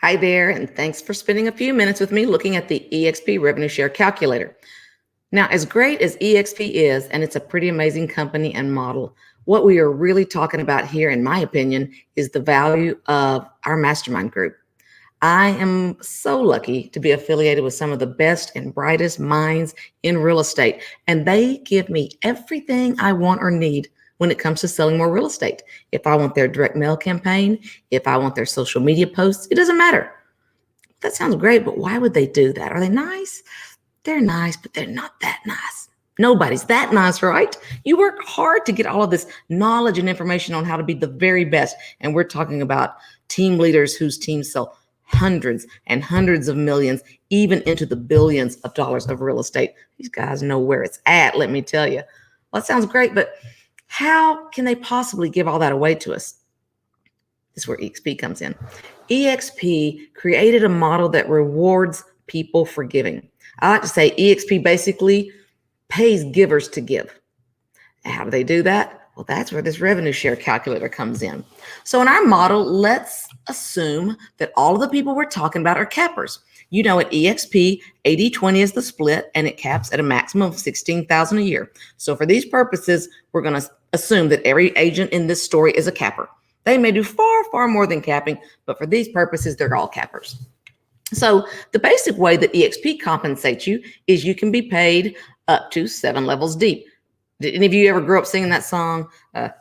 Hi there, and thanks for spending a few minutes with me looking at the Exp Revenue Share Calculator. Now, as great as Exp is, and it's a pretty amazing company and model, what we are really talking about here, in my opinion, is the value of our mastermind group. I am so lucky to be affiliated with some of the best and brightest minds in real estate, and they give me everything I want or need when it comes to selling more real estate. If I want their direct mail campaign, if I want their social media posts, it doesn't matter. That sounds great, but why would they do that? Are they nice? They're nice, but they're not that nice. Nobody's that nice, right? You work hard to get all of this knowledge and information on how to be the very best. And we're talking about team leaders whose teams sell hundreds and hundreds of millions, even into the billions of dollars of real estate. These guys know where it's at, let me tell you. Well, that sounds great, but how can they possibly give all that away to us? This is where EXP comes in. EXP created a model that rewards people for giving. I like to say EXP basically pays givers to give. How do they do that? Well, that's where this revenue share calculator comes in. So in our model, let's assume that all of the people we're talking about are cappers. You know, at EXP, 80-20 is the split, and it caps at a maximum of $16,000 a year. So for these purposes, we're going to assume that every agent in this story is a capper. They may do far, far more than capping, but for these purposes, they're all cappers. So the basic way that EXP compensates you is you can be paid up to 7 levels deep. Did any of you ever grow up singing that song,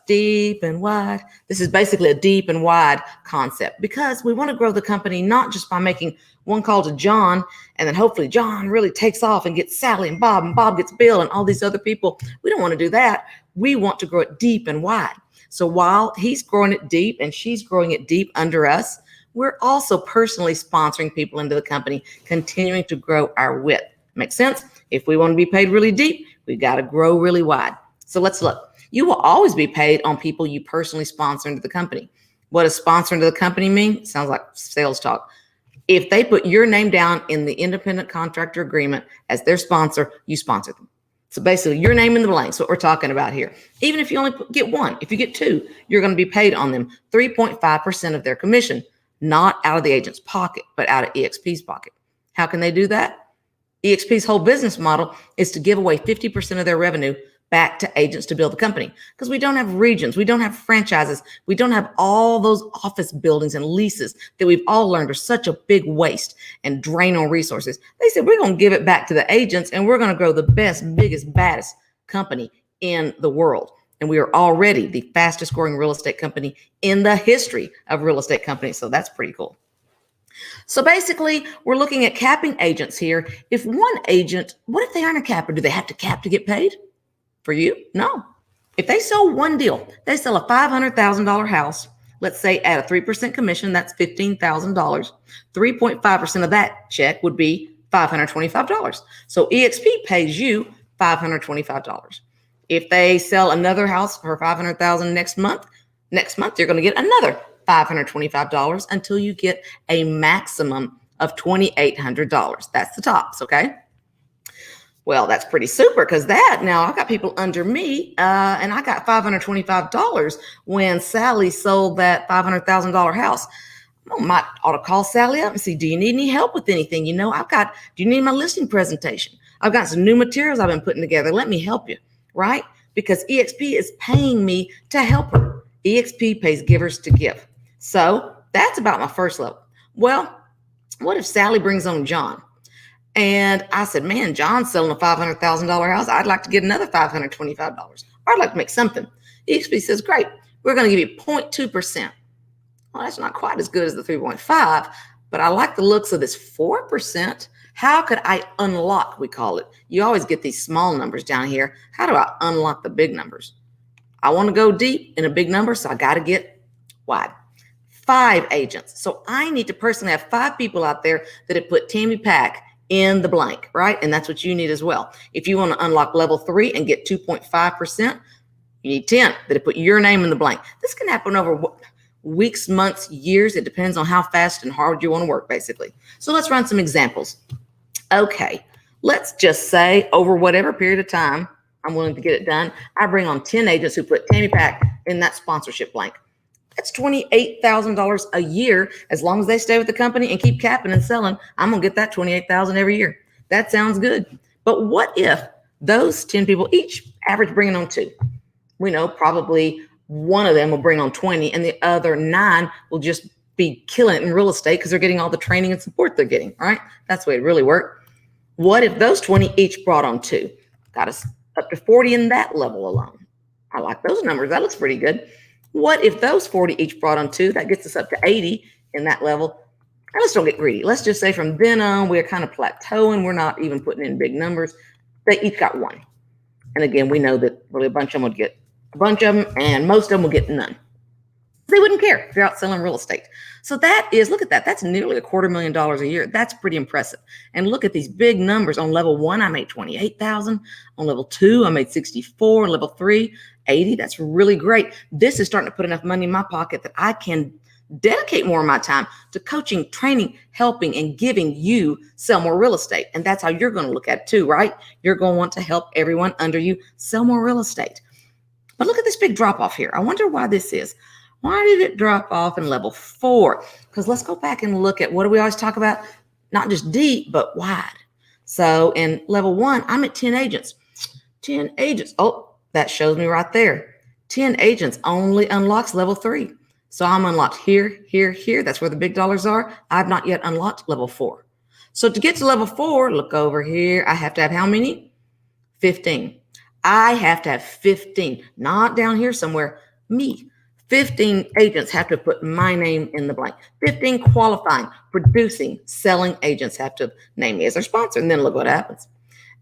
Deep and Wide? This is basically a deep and wide concept because we want to grow the company not just by making one call to John and then hopefully John really takes off and gets Sally and Bob gets Bill and all these other people. We don't want to do that. We want to grow it deep and wide. So while he's growing it deep and she's growing it deep under us, we're also personally sponsoring people into the company, continuing to grow our width. Makes sense? If we want to be paid really deep, we've got to grow really wide. So let's look. You will always be paid on people you personally sponsor into the company. What does sponsor into the company mean? Sounds like sales talk. If they put your name down in the independent contractor agreement as their sponsor, you sponsor them. So basically, your name in the blanks, what we're talking about here. Even if you only get one, if you get two, you're going to be paid on them 3.5% of their commission, not out of the agent's pocket, but out of EXP's pocket. How can they do that? EXP's whole business model is to give away 50% of their revenue back to agents to build the company because we don't have regions, we don't have franchises, we don't have all those office buildings and leases that we've all learned are such a big waste and drain on resources. They said, we're going to give it back to the agents and we're going to grow the best, biggest, baddest company in the world. And we are already the fastest growing real estate company in the history of real estate companies. So that's pretty cool. So basically, we're looking at capping agents here. If one agent, what if they aren't a capper? Do they have to cap to get paid? For you? No. If they sell one deal, they sell a $500,000 house, let's say at a 3% commission, that's $15,000. 3.5% of that check would be $525. So EXP pays you $525. If they sell another house for $500,000 next month, you're going to get another $525 until you get a maximum of $2,800. That's the tops, okay? Well, that's pretty super because now I've got people under me and I got $525 when Sally sold that $500,000 house. I might ought to call Sally up and see, do you need any help with anything? You know, do you need my listing presentation? I've got some new materials I've been putting together. Let me help you, right? Because EXP is paying me to help her. EXP pays givers to give. So that's about my first level. Well, what if Sally brings on John? And I said, man, John's selling a $500,000 house. I'd like to get another $525. Or I'd like to make something. EXP says, great, we're going to give you 0.2%. Well, that's not quite as good as the 3.5, but I like the looks of this 4%. How could I unlock, we call it? You always get these small numbers down here. How do I unlock the big numbers? I want to go deep in a big number, so I got to get wide. 5 agents. So I need to personally have 5 people out there that have put Tammy Pack in the blank, right? And that's what you need as well. If you want to unlock level 3 and get 2.5%, you need 10 that have put your name in the blank. This can happen over weeks, months, years. It depends on how fast and hard you want to work, basically. So let's run some examples. Okay, let's just say over whatever period of time I'm willing to get it done, I bring on 10 agents who put Tammy Pack in that sponsorship blank. That's $28,000 a year. As long as they stay with the company and keep capping and selling, I'm going to get that $28,000 every year. That sounds good. But what if those 10 people each average bringing on 2? We know probably one of them will bring on 20 and the other 9 will just be killing it in real estate because they're getting all the training and support they're getting, right? That's the way it really worked. What if those 20 each brought on 2? Got us up to 40 in that level alone. I like those numbers. That looks pretty good. What if those 40 each brought on 2? That gets us up to 80 in that level. And let's don't get greedy. Let's just say from then on, we're kind of plateauing. We're not even putting in big numbers. They each got 1. And again, we know that really a bunch of them would get a bunch of them, and most of them will get none. They wouldn't care if you're out selling real estate. So that is, look at that. That's nearly $250,000 a year. That's pretty impressive. And look at these big numbers. On level 1, I made 28,000. On level 2, I made 64. Level 3, 80. That's really great. This is starting to put enough money in my pocket that I can dedicate more of my time to coaching, training, helping, and giving you sell more real estate. And that's how you're going to look at it too, right? You're going to want to help everyone under you sell more real estate. But look at this big drop off here. I wonder why this is. Why did it drop off in level 4? Because let's go back and look at what do we always talk about? Not just deep, but wide. So in level 1, I'm at 10 agents. 10 agents. Oh, that shows me right there. 10 agents only unlocks level 3. So I'm unlocked here, here, here. That's where the big dollars are. I've not yet unlocked level 4. So to get to level 4, look over here. I have to have how many? 15. I have to have 15, not down here somewhere, me. 15 agents have to put my name in the blank. 15 qualifying, producing, selling agents have to name me as their sponsor. And then look what happens.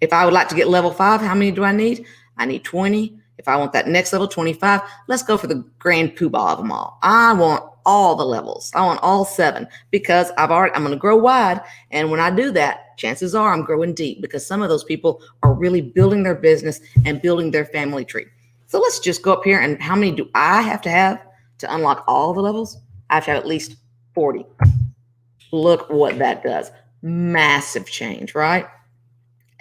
If I would like to get level 5, how many do I need? I need 20. If I want that next level, 25, let's go for the grand poobah of them all. I want all the levels. I want all 7 because I'm going to grow wide. And when I do that, chances are I'm growing deep because some of those people are really building their business and building their family tree. So let's just go up here and how many do I have to unlock all the levels? I have to have at least 40. Look what that does. Massive change, right?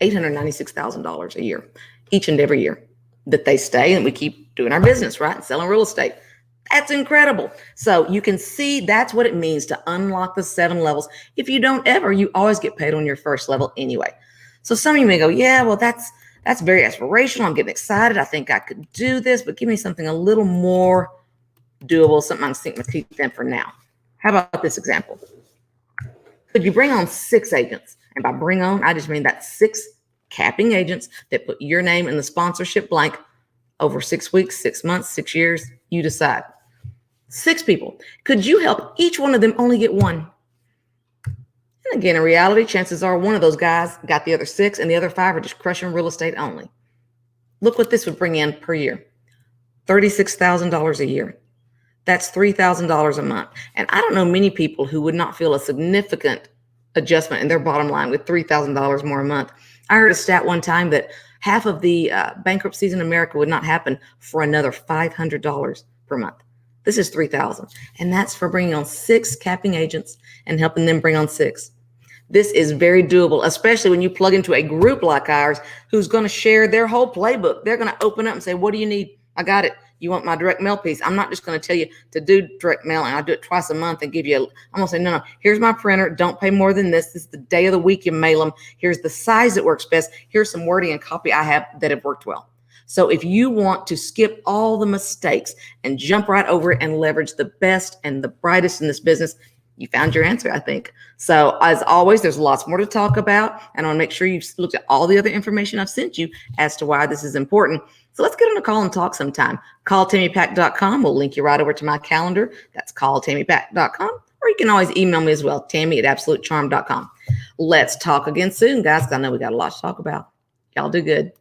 $896,000 a year, each and every year that they stay and we keep doing our business, right? Selling real estate. That's incredible. So you can see that's what it means to unlock the 7 levels. If you don't ever, you always get paid on your first level anyway. So some of you may go, yeah, well, that's very aspirational. I'm getting excited. I think I could do this, but give me something a little more doable, something I can sink my teeth in for now. How about this example? Could you bring on 6 agents? And by bring on, I just mean that 6 capping agents that put your name in the sponsorship blank over 6 weeks, 6 months, 6 years, you decide. 6 people. Could you help each one of them only get 1? And again, in reality, chances are one of those guys got the other 6 and the other 5 are just crushing real estate only. Look what this would bring in per year. $36,000 a year. That's $3,000 a month. And I don't know many people who would not feel a significant adjustment in their bottom line with $3,000 more a month. I heard a stat one time that half of the bankruptcies in America would not happen for another $500 per month. This is $3,000. And that's for bringing on 6 capping agents and helping them bring on 6. This is very doable, especially when you plug into a group like ours who's going to share their whole playbook. They're going to open up and say, what do you need? I got it. You want my direct mail piece? I'm not just going to tell you to do direct mail and I'll do it twice a month and give you I'm going to say, no, here's my printer. Don't pay more than this. This is the day of the week you mail them. Here's the size that works best. Here's some wording and copy I have that have worked well. So if you want to skip all the mistakes and jump right over it and leverage the best and the brightest in this business, you found your answer, I think. So as always, there's lots more to talk about. And I want to make sure you've looked at all the other information I've sent you as to why this is important. So let's get on a call and talk sometime. CallTammyPack.com. We'll link you right over to my calendar. That's CallTammyPack.com. Or you can always email me as well, Tammy@AbsoluteCharm.com. Let's talk again soon, guys, because I know we got a lot to talk about. Y'all do good.